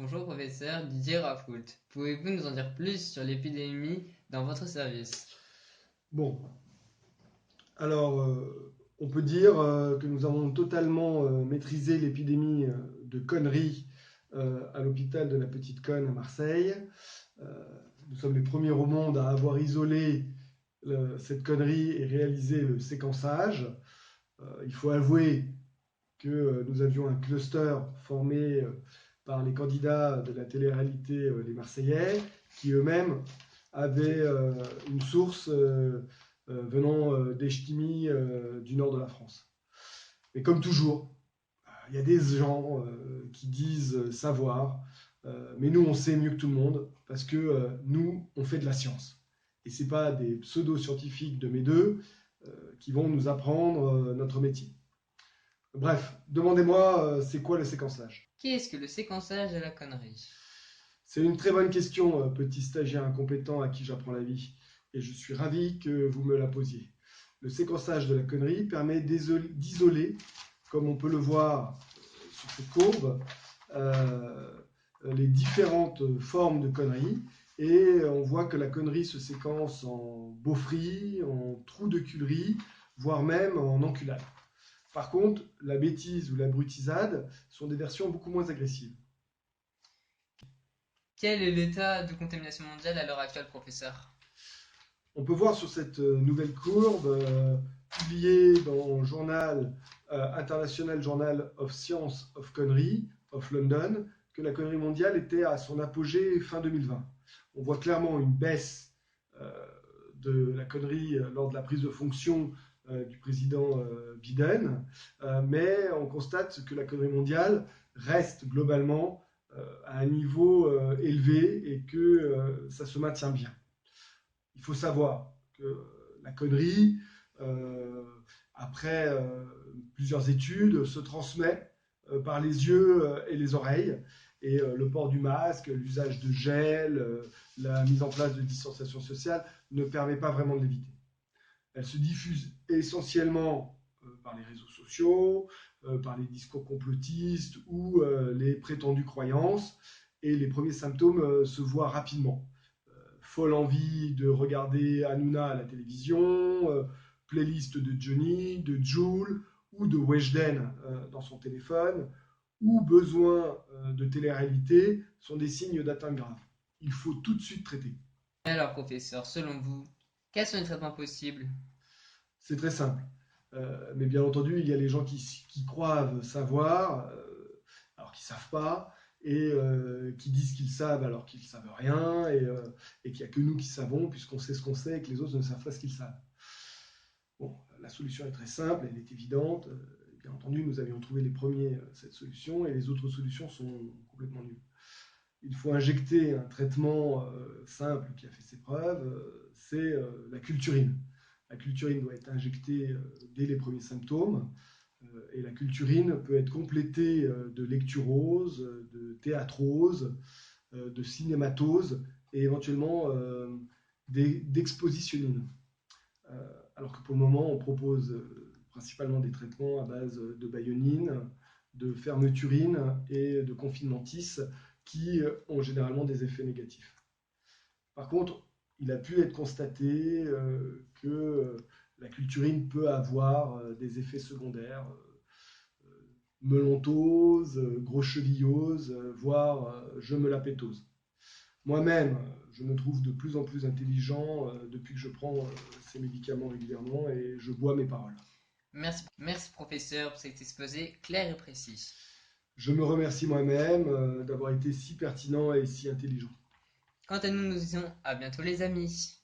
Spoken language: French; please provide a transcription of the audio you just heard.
Bonjour professeur Didier Rafoult. Pouvez-vous nous en dire plus sur l'épidémie dans votre service? Bon, alors on peut dire que nous avons totalement maîtrisé l'épidémie de conneries à l'hôpital de la Petite Conne à Marseille. Euh, Nous sommes les premiers au monde à avoir isolé cette connerie et réalisé le séquençage. Il faut avouer que nous avions un cluster formé par les candidats de la télé-réalité Les Marseillais, qui eux-mêmes avaient une source venant d'Echtimie, du nord de la France. Mais comme toujours, il y a des gens qui disent savoir, mais nous on sait mieux que tout le monde, parce que nous on fait de la science. Et ce n'est pas des pseudo-scientifiques de mes deux qui vont nous apprendre notre métier. Bref, demandez-moi, c'est quoi le séquençage? Qu'est-ce que le séquençage de la connerie? C'est une très bonne question, petit stagiaire incompétent à qui j'apprends la vie, et je suis ravi que vous me la posiez. Le séquençage de la connerie permet d'isoler, comme on peut le voir sur cette courbe, euh, les différentes formes de conneries, et on voit que la connerie se séquence en beaufry, en trou de culerie, voire même en enculade. Par contre, la bêtise ou la brutisade sont des versions beaucoup moins agressives. Quel est l'état de contamination mondiale à l'heure actuelle, professeur? On peut voir sur cette nouvelle courbe, publiée dans le journal International Journal of Science of Connery of London, que la connerie mondiale était à son apogée fin 2020. On voit clairement une baisse euh, de la connerie lors de la prise de fonction du président Biden, mais on constate que la connerie mondiale reste globalement à un niveau élevé et que ça se maintient bien. Il faut savoir que la connerie, euh, après plusieurs études, se transmet par les yeux et les oreilles. Et le port du masque, l'usage de gel, la mise en place de distanciation sociale ne permet pas vraiment de l'éviter. Elle se diffuse essentiellement par les réseaux sociaux, par les discours complotistes ou les prétendues croyances. Et les premiers symptômes se voient rapidement. Folle envie de regarder Hanouna à la télévision, playlist de Johnny, de Jul ou de Weshden dans son téléphone, ou besoin de télé-réalité sont des signes d'atteinte grave. Il faut tout de suite traiter. Alors, professeur, selon vous, quels sont les traitements possibles? C'est très simple. Mais bien entendu, il y a les gens qui croient savoir, alors qu'ils ne savent pas, et qui disent qu'ils savent alors qu'ils ne savent rien, et qu'il n'y a que nous qui savons, puisqu'on sait ce qu'on sait, et que les autres ne savent pas ce qu'ils savent. Bon, la solution est très simple, elle est évidente. Bien entendu, nous avions trouvé les premiers cette solution, et les autres solutions sont complètement nulles. Il faut injecter un traitement simple qui a fait ses preuves, c'est la culturine. La culturine doit être injectée dès les premiers symptômes, et la culturine peut être complétée de lecturose, de théatrose, de cinématose et éventuellement d'expositionnine. Alors que pour le moment, on propose principalement des traitements à base de baïonine, de fermeturine et de confinementis qui ont généralement des effets négatifs. Par contre, il a pu être constaté que la culturine peut avoir des effets secondaires, melontose, gros chevillose, voire je me la pétose. Moi-même, je me trouve de plus en plus intelligent depuis que je prends ces médicaments régulièrement et je bois mes paroles. Merci, professeur, pour cet exposé clair et précis. Je me remercie moi-même d'avoir été si pertinent et si intelligent. Quant à nous, nous disons à bientôt les amis.